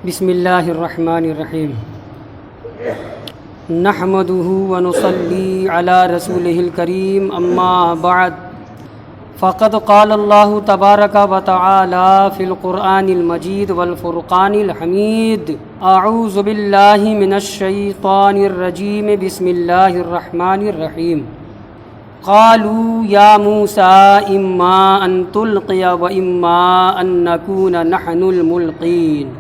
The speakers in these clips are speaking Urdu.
بسم اللہ الرحمن الرحیم نحمده ونصلی علی رسولہ الکریم اما بعد فقد قال اللہ تبارک وتعالی فی القرآن المجید والفرقان الحمید اعوذ باللہ من الشیطان الرجیم بسم اللہ الرحمن الرحیم قالوا یا موسیٰ اما ان تلقی و اما ان نکون نحن الملقین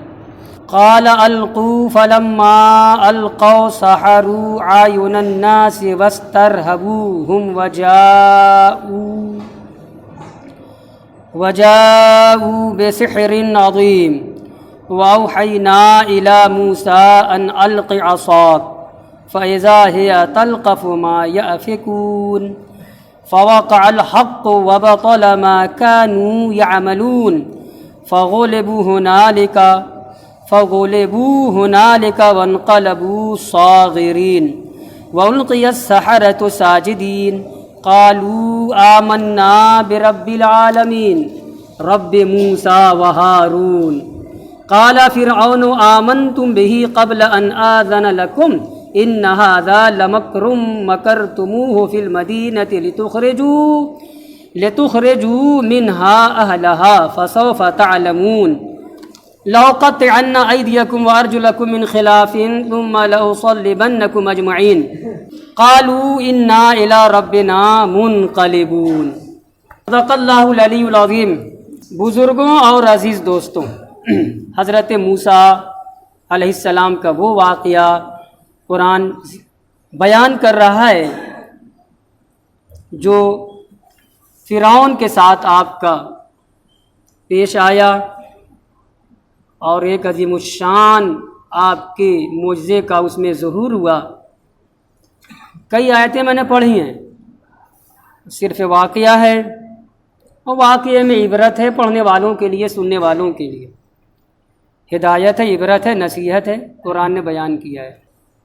قال القوا فلما القوا سحروا اعین الناس واسترهبوهم وجاءوا بسحر عظیم واوحینا الى موسى ان الق عصاک فاذا هي تلقف ما یأفکون فوقع الحق وبطل ما كانوا يعملون فغلبوا هنالك وانقلبوا صاغرين وألقي السحرة ساجدين قالوا آمنا برب العالمين رب موسى وهارون قال فرعون آمنتم به قبل أن آذن لكم إن هذا لمكر مكرتموه في المدينة لتخرجوا منها أهلها فسوف تعلمون لأقطعن أيديكم وأرجلكم من خلاف ثم لأصلبنكم أجمعين قالوا إنا إلى ربنا منقلبون صدق اللہ العلی العظیم۔ بزرگوں اور عزیز دوستوں، حضرت موسیٰ علیہ السلام کا وہ واقعہ قرآن بیان کر رہا ہے جو فرعون کے ساتھ آپ کا پیش آیا، اور ایک عظیم الشان آپ کے معجزے کا اس میں ظہور ہوا۔ کئی آیتیں میں نے پڑھی ہیں، صرف واقعہ ہے، اور واقعے میں عبرت ہے پڑھنے والوں کے لیے، سننے والوں کے لیے، ہدایت ہے، عبرت ہے، نصیحت ہے، قرآن نے بیان کیا ہے۔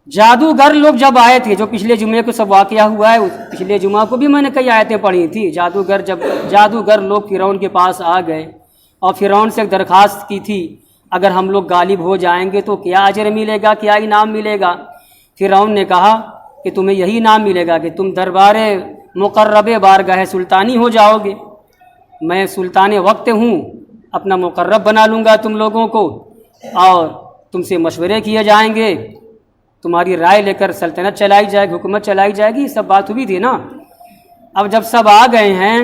جادوگر لوگ جب آئے تھے، جو پچھلے جمعے کو سب واقعہ ہوا ہے، پچھلے جمعہ کو بھی میں نے کئی آیتیں پڑھی تھی۔ جادوگر لوگ فرعون کے پاس آ گئے اور فرعون سے ایک درخواست کی تھی، اگر ہم لوگ غالب ہو جائیں گے تو کیا اجر ملے گا، کیا انعام ملے گا؟ فرعون نے کہا کہ تمہیں یہی انعام ملے گا کہ تم دربار مقرب بارگاہ سلطانی ہو جاؤ گے۔ میں سلطان وقت ہوں، اپنا مقرب بنا لوں گا تم لوگوں کو، اور تم سے مشورے کیے جائیں گے، تمہاری رائے لے کر سلطنت چلائی جائے گی، حکومت چلائی جائے گی۔ سب بات ہوئی تھی نا۔ اب جب سب آ گئے ہیں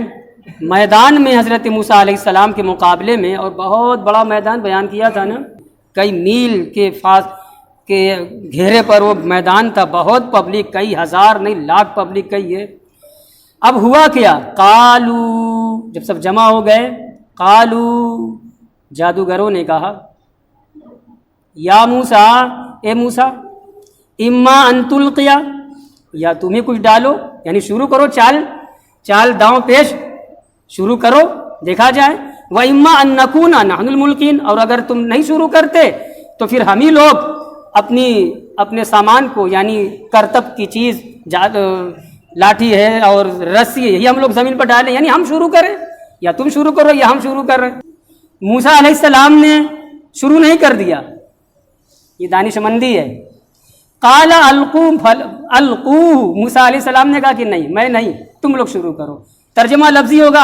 میدان میں حضرت موسیٰ علیہ السلام کے مقابلے میں، اور بہت بڑا میدان بیان کیا تھا نا، کئی میل کے گھیرے پر وہ میدان تھا، بہت پبلک، کئی ہزار نہیں لاکھ پبلک کئی ہے۔ اب ہوا کیا؟ قالو، جب سب جمع ہو گئے، قالو، جادوگروں نے کہا، یا موسیٰ، اے موسیٰ، اما ان تلقیا، یا تمہیں کچھ ڈالو، یعنی شروع کرو، چال داؤں پیش شروع کرو، دیکھا جائے۔ وَإِمَّا أَن نَّكُونَ نَحْنُ الْمُلْقِينَ، اور اگر تم نہیں شروع کرتے تو پھر ہم ہی لوگ اپنے سامان کو، یعنی کرتب کی چیز، لاٹھی ہے اور رسی ہے، یہی ہم لوگ زمین پر ڈالیں، یعنی ہم شروع کریں، یا تم شروع کرو یا ہم شروع کر رہے ہیں۔ موسیٰ علیہ السلام نے شروع نہیں کر دیا، یہ دانش مندی ہے۔ قال القوہ، موسیٰ علیہ السلام نے کہا کہ نہیں، میں نہیں، تم لوگ شروع کرو۔ ترجمہ لفظی ہوگا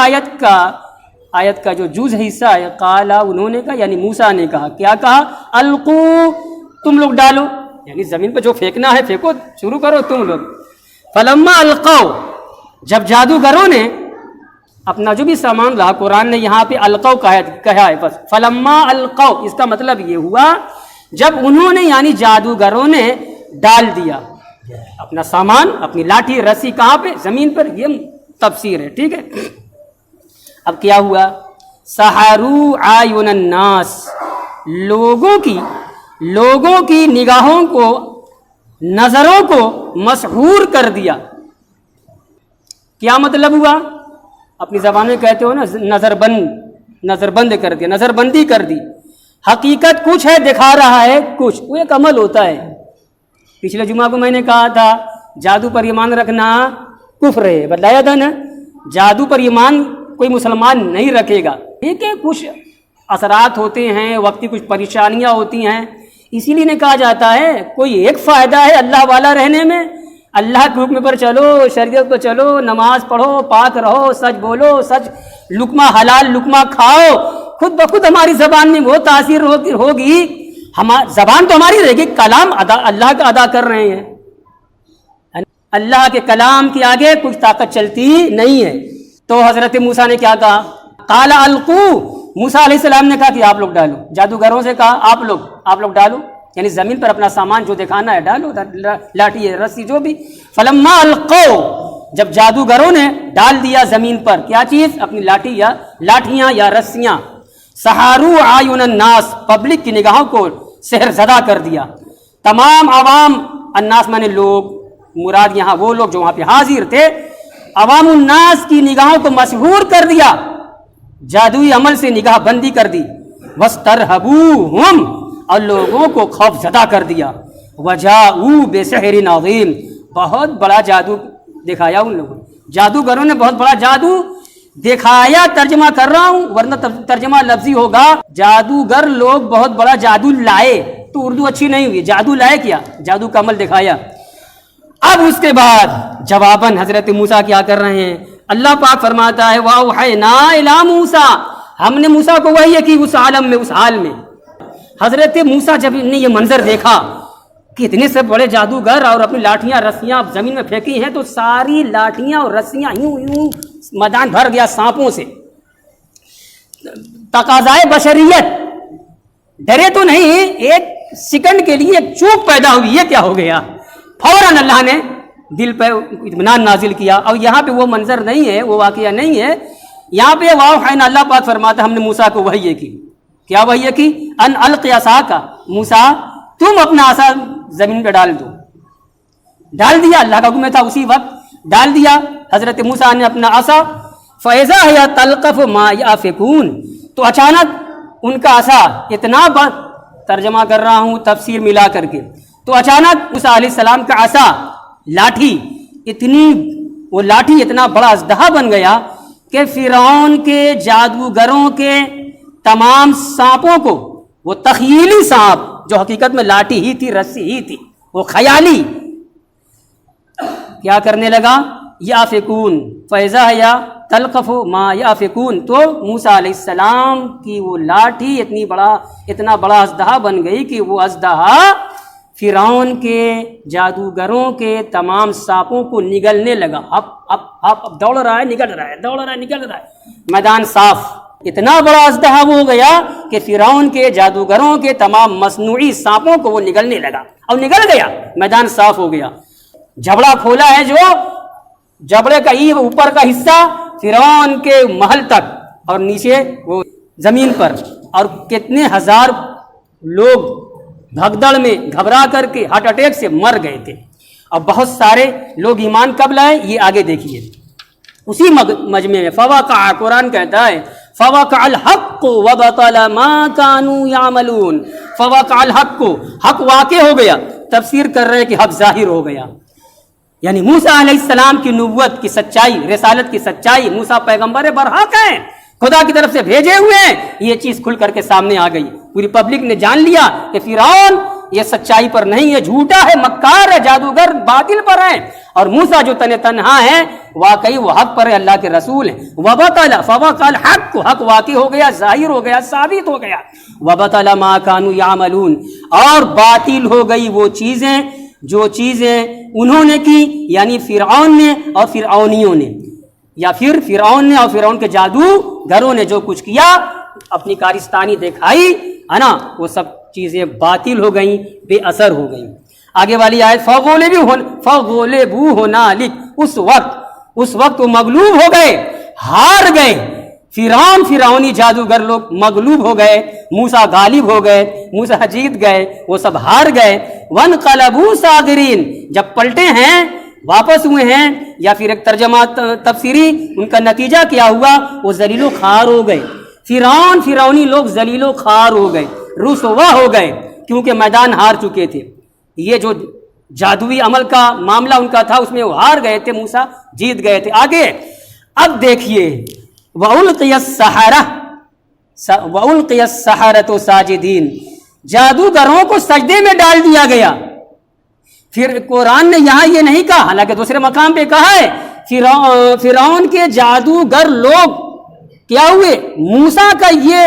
آیت کا جو جز حصہ ہے، قال، انہوں نے کہا، یعنی موسیٰ نے کہا، کیا کہا؟ القوا، تم لوگ ڈالو، یعنی زمین پہ جو پھینکنا ہے پھینکو، شروع کرو تم لوگ۔ فلما القوا، جب جادوگروں نے اپنا جو بھی سامان رہا، قرآن نے یہاں پہ القوا کہا ہے بس، فلما القوا، اس کا مطلب یہ ہوا جب انہوں نے، یعنی جادوگروں نے ڈال دیا اپنا سامان، اپنی لاٹھی رسی، کہاں پہ؟ زمین پر۔ یہ تفسیر ہے، ٹھیک ہے۔ اب کیا ہوا؟ سحروا اعین الناس، لوگوں کی نگاہوں کو، نظروں کو مسحور کر دیا۔ کیا مطلب ہوا؟ اپنی زبان میں کہتے ہو نا، نظر بند کر دیا، نظر بندی کر دی۔ حقیقت کچھ ہے، دکھا رہا ہے کچھ، وہ ایک عمل ہوتا ہے۔ پچھلے جمعہ کو میں نے کہا تھا جادو پر ایمان رکھنا کفر ہے، بتلایا تھا نا۔ جادو پر ایمان کوئی مسلمان نہیں رکھے گا، ٹھیک ہے، کچھ اثرات ہوتے ہیں، وقتی کچھ پریشانیاں ہوتی ہیں، اسی لیے کہا جاتا ہے کوئی ایک فائدہ ہے اللہ والا رہنے میں، اللہ کے حکم پر چلو، شریعت پر چلو، نماز پڑھو، پاک رہو، سچ بولو، سچ لقمہ حلال لقمہ کھاؤ، خود بخود ہماری زبان میں وہ تاثیر ہوگی، زبان تو ہماری رہے گی، کلام اللہ کا ادا کر رہے ہیں، اللہ کے کلام کے آگے کچھ طاقت چلتی نہیں ہے۔ تو حضرت موسیٰ نے کیا کہا؟ قال القوا، موسیٰ علیہ السلام نے کہا کہ آپ لوگ ڈالو، جادوگروں سے کہا آپ لوگ ڈالو، یعنی زمین پر اپنا سامان جو دکھانا ہے ڈالو، لاٹھی ہے، رسی، جو بھی۔ فلما القوا، جب جادوگروں نے ڈال دیا زمین پر کیا چیز؟ اپنی لاٹھیاں یا رسیاں، سحروا اعین الناس، پبلک کی نگاہوں کو سحر زدہ کر دیا، تمام عوام، الناس مانے لوگ، مراد یہاں وہ لوگ جو وہاں پہ حاضر تھے، عوام الناس کی نگاہوں کو مسحور کر دیا، جادوئی عمل سے نگاہ بندی کر دی، واسترہبوہم، اور لوگوں کو خوف زدہ کر دیا، وجاءوا بسحر عظیم، بہت بڑا جادو دکھایا ان لوگوں، جادوگروں نے بہت بڑا جادو دکھایا، ترجمہ کر رہا ہوں ورنہ ترجمہ لفظی ہوگا، جادوگر لوگ بہت بڑا جادو لائے، تو اردو اچھی نہیں ہوئی، جادو لائے کیا؟ جادو کا عمل دکھایا۔ اب اس کے بعد جواباً حضرت موسیٰ کیا کر رہے ہیں؟ اللہ پاک فرماتا ہے وَأَوْحَيْنَا إِلَىٰ موسیٰ، ہم نے موسیٰ کو وحی کی اس عالم میں، اس حال میں۔ حضرت موسیٰ جب نے یہ منظر دیکھا کہ اتنے سے بڑے جادوگر اور اپنی لاٹھیاں رسیاں زمین میں پھینکی ہیں، تو ساری لاٹھیاں اور رسیاں یوں میدان بھر گیا سانپوں سے، تقاضائے بشریت، ڈرے تو نہیں، ایک سیکنڈ کے لیے ایک چوک پیدا ہوئی، یہ کیا ہو گیا؟ فوراً اللہ نے دل پہ اطمینان نازل کیا۔ اور یہاں پہ وہ منظر نہیں ہے، وہ واقعہ نہیں ہے، یہاں پہ واؤحینا، اللہ پاک فرماتا ہے ہم نے موسیٰ کو وحی کی، کیا وحی کی؟ ان القی عصاک، موسیٰ تم اپنا عصا زمین پہ ڈال دو، ڈال دیا، اللہ کا حکم تھا، اسی وقت ڈال دیا حضرت موسیٰ نے اپنا عصا، فَإِذَا هِيَ تَلْقَفُ مَا يَأْفِكُونَ، تو اچانک ان کا عصا اتنا ترجمہ کر رہا ہوں تفسیر ملا کر کے، تو اچانک موسیٰ علیہ السلام کا عصا لاٹھی اتنا بڑا اژدہا بن گیا کہ فرعون کے جادوگروں کے تمام سانپوں کو، وہ تخیلی سانپ جو حقیقت میں لاٹھی ہی تھی، رسی ہی تھی، وہ خیالی کیا کرنے لگا؟ یافکون، فیضا یا تلقف ما یافکون، تو موسیٰ علیہ السلام کی وہ لاٹھی اتنا بڑا اژدہا بن گئی کہ وہ اژدہا فرعون کے جادوگروں کے تمام سانپوں کو نگلنے لگا، اب دوڑ رہا ہے، نگل رہا ہے، میدان صاف، اتنا بڑا اژدہا ہو گیا کہ فرعون کے جادوگروں کے تمام مصنوعی سانپوں کو وہ نگلنے لگا، اور نگل گیا، میدان صاف ہو گیا۔ جبڑا کھولا ہے، جو جبڑے کا اوپر کا حصہ فرعون کے محل تک، اور نیچے وہ زمین پر، اور کتنے ہزار لوگ بھگدڑ میں گھبرا کر کے ہارٹ اٹیک سے مر گئے تھے، اور بہت سارے لوگ ایمان کب لائے؟ یہ آگے دیکھیے اسی مجمع میں، فوقع، قرآن کہتا ہے فوقع الحق وبطل ما كانوا يعملون، فوقع الحق، حق واقع ہو گیا، تفسیر کر رہے کہ حق ظاہر ہو گیا، یعنی موسیٰ علیہ السلام کی نبوت کی سچائی، رسالت کی سچائی، موسیٰ پیغمبر برحق ہیں، خدا کی طرف سے بھیجے ہوئے ہیں، یہ چیز کھل کر کے سامنے آ گئی، پوری پبلک نے جان لیا کہ فرعون یہ سچائی پر نہیں ہے، جھوٹا ہے، مکار ہے، جادوگر باطل پر ہے، اور موسیٰ جو تنہا ہے واقعی وہ حق پر ہے، اللہ کے رسول ہیں۔ وبطل، فوقع الحق، حق واقع ہو گیا، ظاہر ہو گیا، ثابت ہو گیا، وبطل ما كانوا يعملون، اور باطل ہو گئی وہ چیزیں جو چیزیں انہوں نے کی، یعنی فرعون نے اور فرعونیوں نے، یا پھر فرعون نے اور فرعون کے جادوگروں نے جو کچھ کیا، اپنی کارستانی دکھائی ہے نا، وہ سب چیزیں باطل ہو گئیں، بے اثر ہو گئیں۔ آگے والی آیت فغلبوا ہنالک، اس وقت وہ مغلوب ہو گئے، ہار گئے، فرعونی جادوگر لوگ مغلوب ہو گئے، موسیٰ غالب ہو گئے، موسیٰ جیت گئے، وہ سب ہار گئے۔ وانقلبوا صاغرین، جب پلٹے ہیں، واپس ہوئے ہیں، یا پھر ایک ترجمہ تفسیری ان کا نتیجہ کیا ہوا؟ وہ ذلیل و خوار ہو گئے، فرعونی لوگ ذلیل و خوار ہو گئے، رسوا ہو گئے، کیونکہ میدان ہار چکے تھے، یہ جو جادوئی عمل کا معاملہ ان کا تھا اس میں وہ ہار گئے تھے، موسیٰ جیت گئے تھے۔ آگے اب دیکھیے وَأُلْقِيَ السَّحَرَةُ، وَأُلْقِيَ السَّحَرَةُ سَاجِدِينَ، جادوگروں کو سجدے میں ڈال دیا گیا۔ پھر قرآن نے یہاں یہ نہیں کہا، حالانکہ دوسرے مقام پہ کہا ہے فرعون کے جادوگر لوگ کیا ہوئے، موسیٰ کا یہ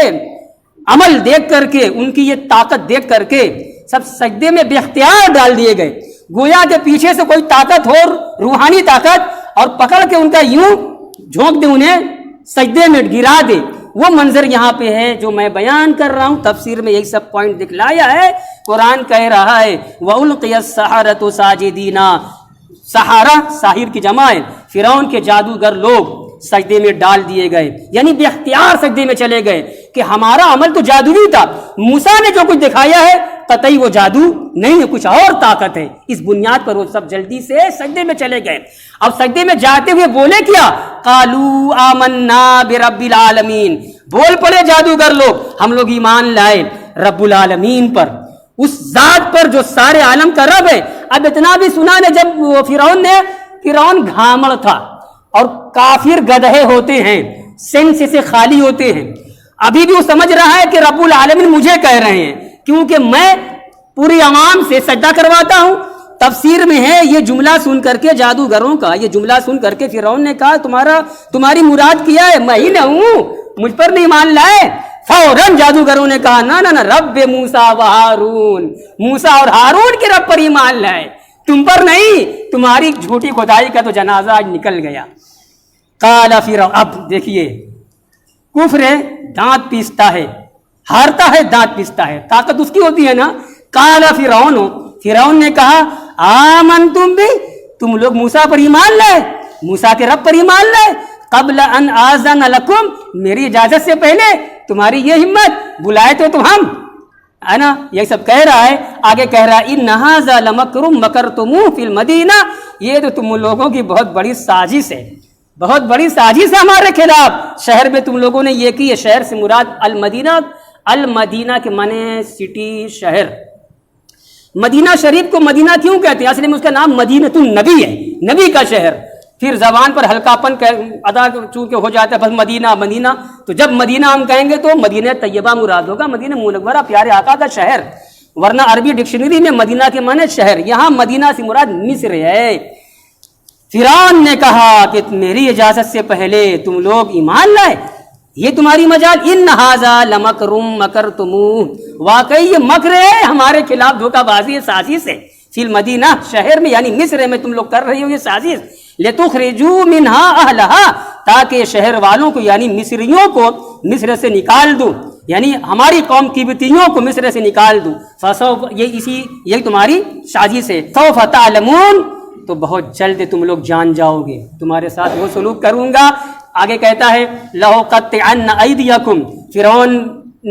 عمل دیکھ کر کے، ان کی یہ طاقت دیکھ کر کے سب سجدے میں بے اختیار ڈال دیے گئے، گویا کہ پیچھے سے کوئی طاقت ہو، روحانی طاقت، اور پکڑ کے ان کا یوں جھونک دے، انہیں سجدے میں گرا دے۔ وہ منظر یہاں پہ ہے جو میں بیان کر رہا ہوں، تفسیر میں یہی سب پوائنٹ دکھلایا ہے۔ قرآن کہہ رہا ہے وَأُلْقِيَ السَّحَرَةُ سَاجِدِينَ، سحارہ ساحر کی جمع ہے، فرعون کے جادوگر لوگ سجدے میں ڈال دیے گئے، یعنی بے اختیار سجدے میں چلے گئے کہ ہمارا عمل تو جادوی تھا، موسیٰ نے جو کچھ دکھایا ہے قطعی وہ جادو نہیں ہے، کچھ اور طاقت ہے۔ اس بنیاد پر وہ سب جلدی سے سجدے میں چلے گئے۔ اب سجدے میں جاتے ہوئے بولے کیا؟ قالوا آمنا برب العالمین، بول پڑے جادوگر لوگ ہم لوگ ایمان لائے رب العالمین پر، اس ذات پر جو سارے عالم کا رب ہے۔ اب اتنا بھی سنا نے جب فرعون گھامڑ تھا اور کافر گدھے ہوتے ہیں، سینس سے خالی ہوتے ہیں، ابھی بھی وہ سمجھ رہا ہے کہ رب العالمین مجھے کہہ رہے ہیں کیونکہ میں پوری عوام سے سجدہ کرواتا ہوں۔ تفسیر میں ہے یہ جملہ سن کر کے، جادوگروں کا یہ جملہ سن کر کے فرعون نے کہا تمہاری مراد کیا ہے؟ میں ہی نہ ہوں، مجھ پر نہیں مان لائے؟ فوراً جادوگروں نے کہا نہ رب موسیٰ و ہارون، موسیٰ اور ہارون کے رب پر ایمان لائے، تم پر نہیں۔ تمہاری جھوٹی خدائی کا تو جنازہ آج نکل گیا۔ قال فرعون، اب دیکھیے کفر ہے، دانت پیستا ہے، ہارتا ہے دانت پیستا ہے، طاقت اس کی ہوتی ہے نا۔ قال فرعون نے کہا آمنتم بھی، تم لوگ موسیٰ پر ایمان لائے، موسیٰ کے رب پر ایمان لائے، قبل ان آذن لکم، میری اجازت سے پہلے تمہاری یہ ہمت، بلائے تو ہم، ہے نا، یہ سب کہہ رہا ہے۔ آگے کہہ رہا ہے ان ھذا لمکر مکرتموہ فی المدینہ، یہ تو تم لوگوں کی بہت بڑی سازش ہے، بہت بڑی سازش ہے ہمارے خلاف، شہر میں تم لوگوں نے یہ کی ہے۔ شہر سے مراد المدینہ، المدینہ کے معنی سٹی، شہر۔ مدینہ شریف کو مدینہ کیوں کہتے ہیں؟ اصل میں اس کا نام مدینۃ النبی ہے، نبی کا شہر۔ پھر زبان پر ہلکا پن ادا چونکہ ہو جاتا ہے، بس مدینہ مدینہ، تو جب مدینہ ہم کہیں گے تو مدینہ طیبہ مراد ہوگا، مدینہ منورہ پیارے آقا کا شہر، ورنہ عربی ڈکشنری میں مدینہ کے معنی شہر، یہاں مدینہ سے مراد مصر ہے۔ فرعون نے کہا کہ میری اجازت سے پہلے تم لوگ ایمان لائے، یہ تمہاری مجال، ان ھذا لمکر مکرتموہ، واقعی یہ مکر ہے ہمارے خلاف، دھوکہ بازی، سازش ہے، فی المدینہ، شہر میں یعنی مصر میں تم لوگ کر رہی ہو یہ سازش، لتخرجوا منہا اہلہا، تاکہ شہر والوں کو یعنی مصریوں کو مصر سے نکال دو، یعنی ہماری قوم قبطیوں کو مصر سے نکال دو، فسوف، یہی تمہاری سازش ہے، سوف تعلمون، تو بہت جلد تم لوگ جان جاؤ گے، تمہارے ساتھ وہ سلوک کروں گا۔ آگے کہتا ہے لَأُقَطِّعَنَّ أَيْدِيَكُمْ، فرعون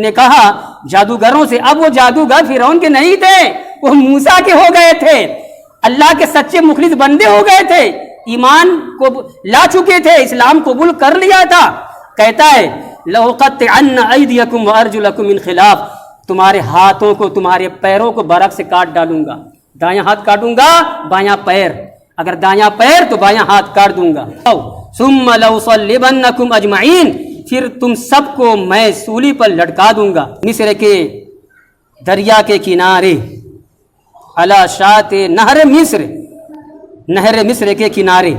نے کہا جادوگروں سے، اب وہ جادوگر فرعون کے نہیں تھے، وہ موسیٰ کے ہو گئے تھے، اللہ کے سچے مخلص بندے ہو گئے تھے، ایمان کو لا چکے تھے، اسلام قبول کر لیا تھا۔ کہتا ہے لَأُقَطِّعَنَّ أَيْدِيَكُمْ وَأَرْجُلَكُمْ مِنْ خِلَافٍ، تمہارے ہاتھوں کو، تمہارے پیروں کو برق سے کاٹ ڈالوں گا، دایاں ہاتھ کاٹوں گا، بایاں پیر، اگر دایاں پیر تو بایاں ہاتھ کاٹ دوں گا۔ ثم لأصلبنکم اجمعین، پھر تم سب کو میں سولی پر لٹکا دوں گا، مصر کے دریا کے کنارے، علی شاط نہر مصر، نہر مصر کے کنارے۔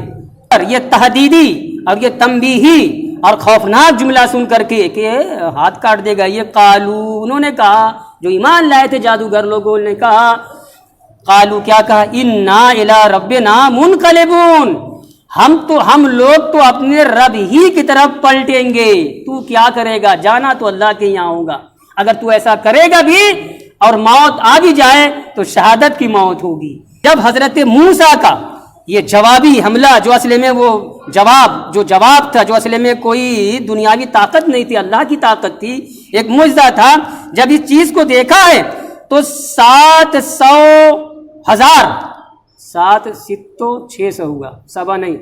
اور یہ تحدیدی اور یہ تنبیہی اور خوفناک جملہ سن کر کے کہ ہاتھ کاٹ دے گا، یہ قالو، انہوں نے کہا، جو ایمان لائے تھے جادوگر لوگوں نے کہا، قالو کیا کہا، انا الی ربنا منقلبون، ہم لوگ تو اپنے رب ہی کی طرف پلٹیں گے، تو کیا کرے گا، جانا تو اللہ کے یہاں ہوگا، اگر تو ایسا کرے گا بھی اور موت آ بھی جائے تو شہادت کی موت ہوگی۔ جب حضرت موسیٰ کا یہ جوابی حملہ، جو اصل میں وہ جواب تھا، جو اصل میں کوئی دنیاوی طاقت نہیں تھی، اللہ کی طاقت تھی، ایک معجزہ تھا، جب اس چیز کو دیکھا ہے تو 7 ستو 600 ہوا، سبا نہیں،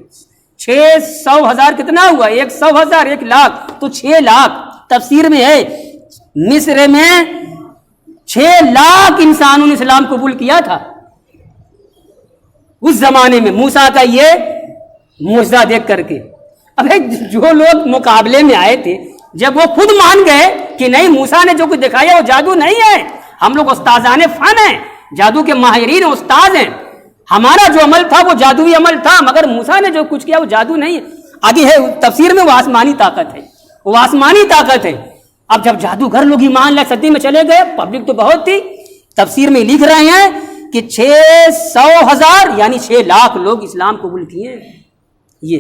600,000 کتنا ہوا، 100,000، 1 لاکھ، تو 6 لاکھ تفسیر میں ہے، مصر میں 6 لاکھ انسانوں نے اسلام قبول کیا تھا اس زمانے میں موسیٰ کا یہ معجزہ دیکھ کر کے۔ اب جو لوگ مقابلے میں آئے تھے، جب وہ خود مان گئے کہ نہیں موسیٰ نے جو کچھ دکھایا وہ جادو نہیں ہے، ہم لوگ استاذان فن ہیں، جادو کے ماہرین استاد ہیں، ہمارا جو عمل تھا وہ جادوئی عمل تھا، مگر موسیٰ نے جو کچھ کیا وہ جادو نہیں ہے۔ آگے ہے تفسیر میں وہ آسمانی طاقت ہے، وہ آسمانی طاقت ہے۔ اب جب جادوگر لوگ ایمان لائے صدی میں چلے گئے، پبلک تو بہت تھی، تفسیر میں لکھ رہے ہیں کہ 600,000 یعنی 6 لاکھ لوگ اسلام قبول کیے، یہ